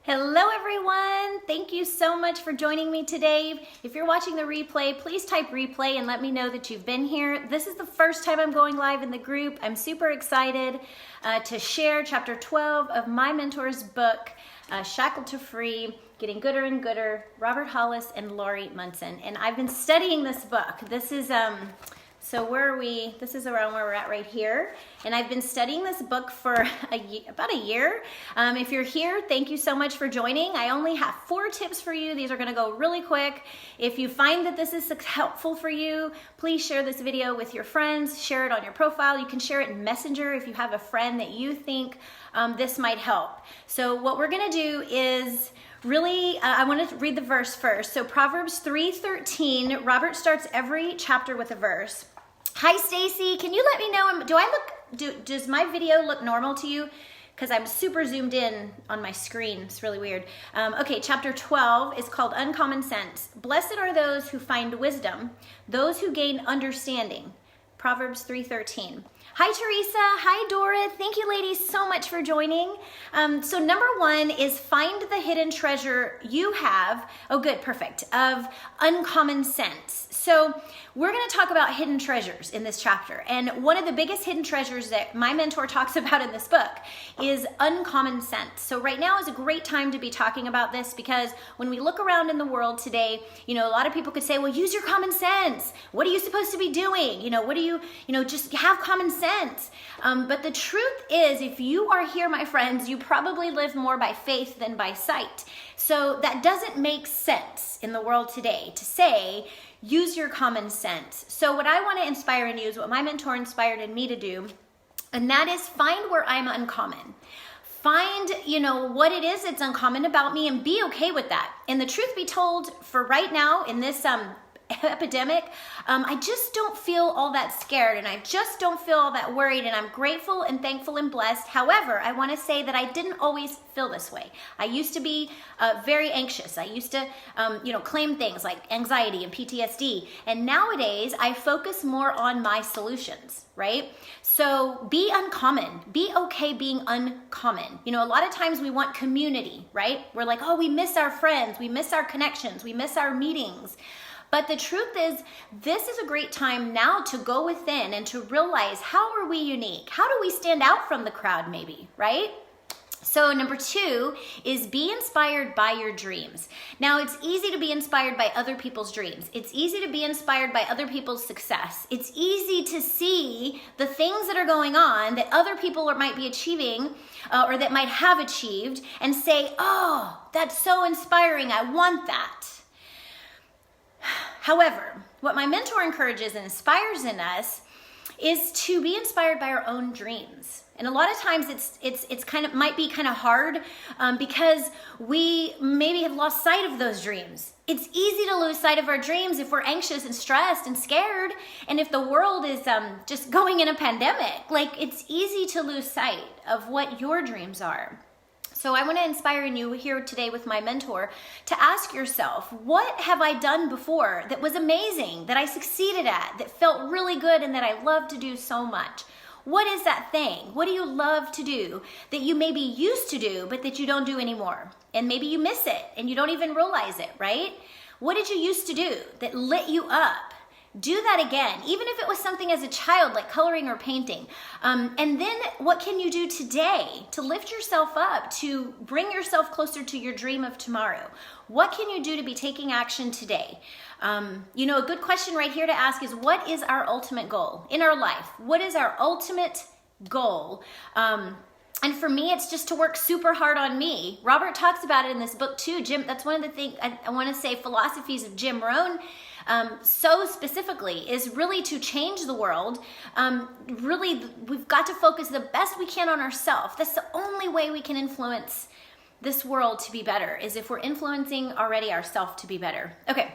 Hello everyone! Thank you so much for joining me today. If you're watching the replay, please type replay and let me know that you've been here. This is the first time I'm going live in the group. I'm super excited to share chapter 12 of my mentor's book, Shackled to Free, Getting Gooder and Gooder, Robert Hollis and Laurie Munson. And I've been studying this book. This is so where are we? This is around where we're at right here. And I've been studying this book for about a year. If you're here, thank you so much for joining. I only have 4 tips for you. These are gonna go really quick. If you find that this is helpful for you, please share this video with your friends, share it on your profile. You can share it in Messenger if you have a friend that you think this might help. So what we're gonna do is really, I want to read the verse first. So Proverbs 3:13, Robert starts every chapter with a verse. Hi Stacy, can you let me know, does my video look normal to you? Because I'm super zoomed in on my screen, it's really weird. Okay, chapter 12 is called Uncommon Sense. Blessed are those who find wisdom, those who gain understanding. Proverbs 3:13. Hi Teresa, hi Dora, thank you ladies so much for joining. So number 1 is find the hidden treasure you have, oh good, perfect, of uncommon sense. So we're gonna talk about hidden treasures in this chapter. And one of the biggest hidden treasures that my mentor talks about in this book is uncommon sense. So right now is a great time to be talking about this because when we look around in the world today, a lot of people could say, well, use your common sense. What are you supposed to be doing? Just have common sense. But the truth is, if you are here, my friends, you probably live more by faith than by sight. So that doesn't make sense in the world today to say, use your common sense. So what I want to inspire in you is what my mentor inspired in me to do, and that is find where I'm uncommon. Find, what it is that's uncommon about me and be okay with that. And the truth be told, for right now in this epidemic, I just don't feel all that scared and I just don't feel all that worried, and I'm grateful and thankful and blessed. However, I want to say that I didn't always feel this way. I used to be very anxious. I used to claim things like anxiety and PTSD, and nowadays I focus more on my solutions, right? So be uncommon, be okay being uncommon. A lot of times we want community, right? We're like, oh, we miss our friends, we miss our connections, we miss our meetings. But the truth is, this is a great time now to go within and to realize, how are we unique? How do we stand out from the crowd maybe, right? So number 2 is be inspired by your dreams. Now it's easy to be inspired by other people's dreams. It's easy to be inspired by other people's success. It's easy to see the things that are going on that other people might be achieving or that might have achieved and say, oh, that's so inspiring, I want that. However, what my mentor encourages and inspires in us is to be inspired by our own dreams. And a lot of times it's might be kind of hard because we maybe have lost sight of those dreams. It's easy to lose sight of our dreams if we're anxious and stressed and scared, and if the world is just going in a pandemic. It's easy to lose sight of what your dreams are. So I want to inspire you here today with my mentor to ask yourself, what have I done before that was amazing, that I succeeded at, that felt really good, and that I love to do so much? What is that thing? What do you love to do that you maybe used to do, but that you don't do anymore? And maybe you miss it and you don't even realize it, right? What did you used to do that lit you up? Do that again, even if it was something as a child like coloring or painting. And then what can you do today to lift yourself up, to bring yourself closer to your dream of tomorrow? What can you do to be taking action today? A good question right here to ask is, what is our ultimate goal in our life? What is our ultimate goal? And for me, it's just to work super hard on me. Robert talks about it in this book too. That's one of the things I want to say, philosophies of Jim Rohn, so specifically, is really to change the world. Really, we've got to focus the best we can on ourselves. That's the only way we can influence this world to be better, is if we're influencing already ourselves to be better. Okay.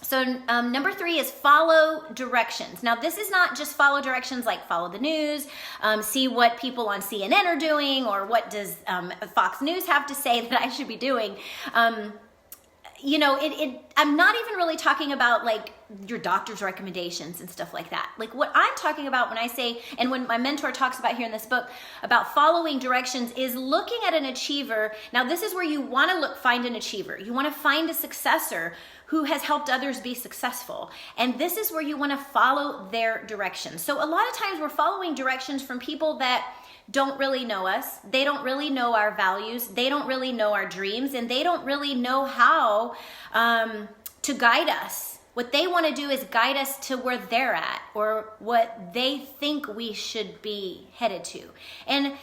So number 3 is follow directions. Now this is not just follow directions like follow the news, see what people on CNN are doing, or what does Fox News have to say that I should be doing. I'm not even really talking about like your doctor's recommendations and stuff like that. Like what I'm talking about when I say, and when my mentor talks about here in this book about following directions, is looking at an achiever. Now this is where you want to find an achiever. You want to find a successor who has helped others be successful. And this is where you want to follow their directions. So a lot of times we're following directions from people that don't really know us. They don't really know our values. They don't really know our dreams, and they don't really know how to guide us. What they want to do is guide us to where they're at or what they think we should be headed to. And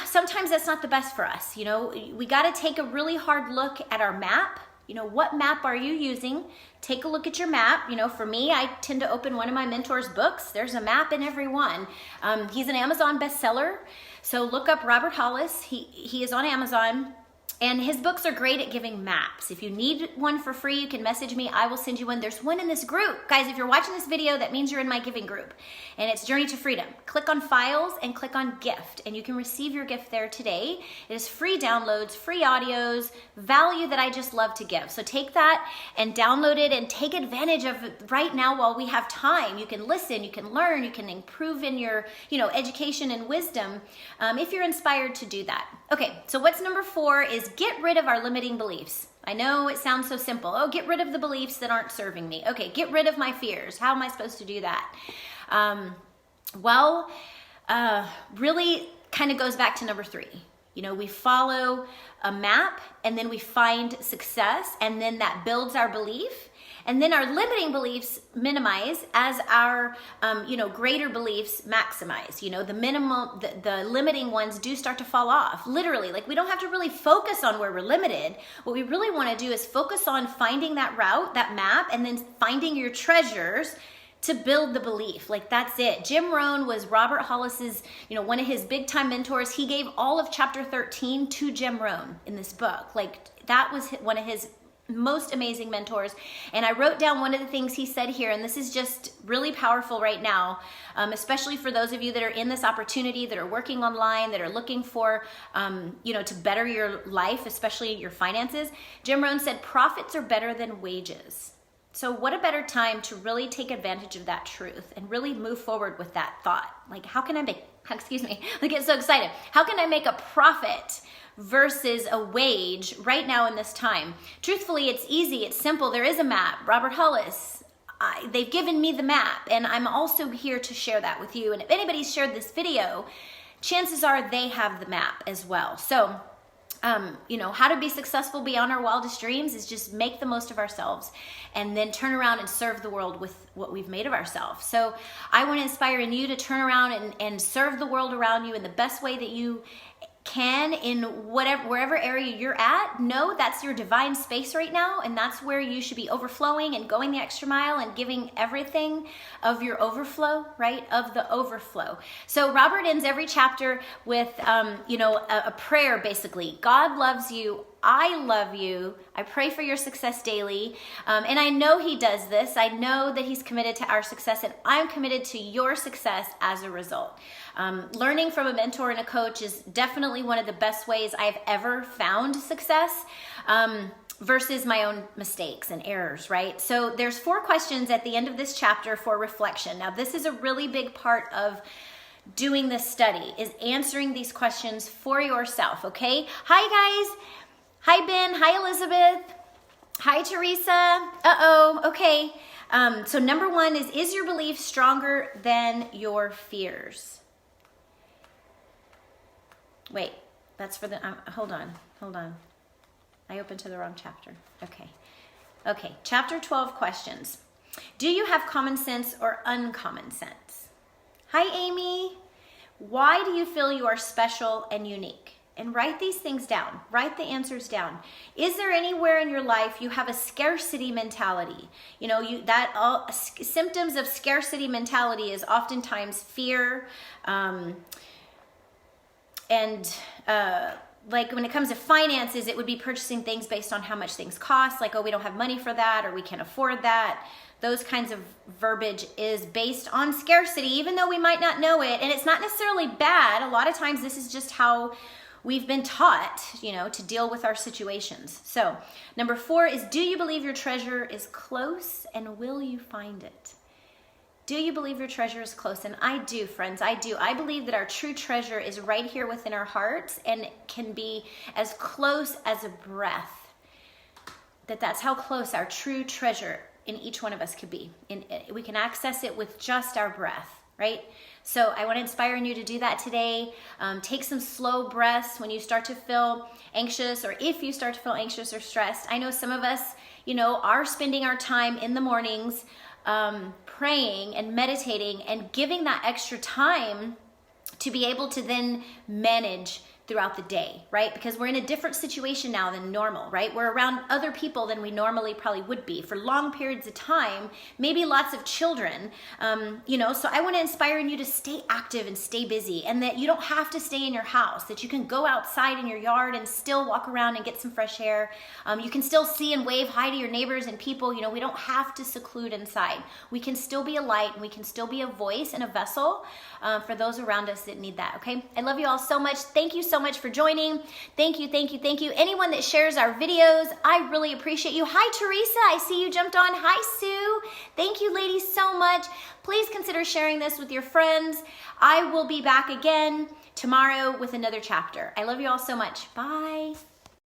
sometimes that's not the best for us. We got to take a really hard look at our map. What map are you using? Take a look at your map. For me, I tend to open one of my mentor's books. There's a map in every one. He's an Amazon bestseller. So look up Robert Hollis. He is on Amazon. And his books are great at giving maps. If you need one for free, you can message me. I will send you one. There's one in this group. Guys, if you're watching this video, that means you're in my giving group. And it's Journey to Freedom. Click on Files and click on Gift. And you can receive your gift there today. It is free downloads, free audios, value that I just love to give. So take that and download it and take advantage of it right now while we have time. You can listen, you can learn, you can improve in your education and wisdom if you're inspired to do that. Okay, so what's number 4 is get rid of our limiting beliefs. I know it sounds so simple. Oh, get rid of the beliefs that aren't serving me. Okay, get rid of my fears. How am I supposed to do that? Really kind of goes back to number 3. We follow a map and then we find success and then that builds our belief. And then our limiting beliefs minimize as our, greater beliefs maximize. The limiting ones do start to fall off. Literally, like we don't have to really focus on where we're limited. What we really want to do is focus on finding that route, that map, and then finding your treasures to build the belief. Like that's it. Jim Rohn was Robert Hollis's, one of his big time mentors. He gave all of chapter 13 to Jim Rohn in this book. Like that was one of his most amazing mentors. And I wrote down one of the things he said here, and this is just really powerful right now, especially for those of you that are in this opportunity, that are working online, that are looking for, to better your life, especially your finances. Jim Rohn said, profits are better than wages. So what a better time to really take advantage of that truth and really move forward with that thought. Like, how can I make, I get so excited. How can I make a profit versus a wage right now in this time? Truthfully, it's easy, it's simple. There is a map. Robert Hollis, they've given me the map, and I'm also here to share that with you. And if anybody's shared this video, chances are they have the map as well. So, how to be successful beyond our wildest dreams is just make the most of ourselves and then turn around and serve the world with what we've made of ourselves. So I want to inspire in you to turn around and serve the world around you in the best way that you can in wherever area you're at. Know that's your divine space right now, and that's where you should be overflowing and going the extra mile and giving everything of your overflow, right? Of the overflow. So Robert ends every chapter with a prayer, basically. God loves you. I love you. I pray for your success daily. And I know he does this. I know that he's committed to our success, and I'm committed to your success as a result. Learning from a mentor and a coach is definitely one of the best ways I've ever found success, versus my own mistakes and errors, right? So there's 4 questions at the end of this chapter for reflection. Now, this is a really big part of doing this study, is answering these questions for yourself, okay? Hi, guys. Hi, Ben. Hi, Elizabeth. Hi, Teresa. Okay. So number 1 is your belief stronger than your fears? Wait, that's for the, hold on. I opened to the wrong chapter. Okay, chapter 12 questions. Do you have common sense or uncommon sense? Hi, Amy. Why do you feel you are special and unique? And write these things down. Write the answers down. Is there anywhere in your life you have a scarcity mentality? Symptoms of scarcity mentality is oftentimes fear, like when it comes to finances, it would be purchasing things based on how much things cost, like, oh, we don't have money for that, or we can't afford that. Those kinds of verbiage is based on scarcity, even though we might not know it. And it's not necessarily bad. A lot of times this is just how we've been taught, to deal with our situations. So number 4 is, do you believe your treasure is close, and will you find it? Do you believe your treasure is close? And I do, friends, I do. I believe that our true treasure is right here within our hearts and can be as close as a breath. That's how close our true treasure in each one of us could be. We can access it with just our breath, right? So I want to inspire you to do that today. Take some slow breaths when you start to feel anxious, or if you start to feel anxious or stressed. I know some of us, are spending our time in the mornings praying and meditating and giving that extra time to be able to then manage throughout the day, right? Because we're in a different situation now than normal, right? We're around other people than we normally probably would be for long periods of time, maybe lots of children, so I want to inspire you to stay active and stay busy, and that you don't have to stay in your house, that you can go outside in your yard and still walk around and get some fresh air. You can still see and wave hi to your neighbors and people. We don't have to seclude inside. We can still be a light, and we can still be a voice and a vessel for those around us that need that, okay? I love you all so much. Thank you so much for joining. Thank you, thank you, thank you. Anyone that shares our videos, I really appreciate you. Hi, Teresa. I see you jumped on. Hi, Sue. Thank you, ladies, so much. Please consider sharing this with your friends. I will be back again tomorrow with another chapter. I love you all so much. Bye.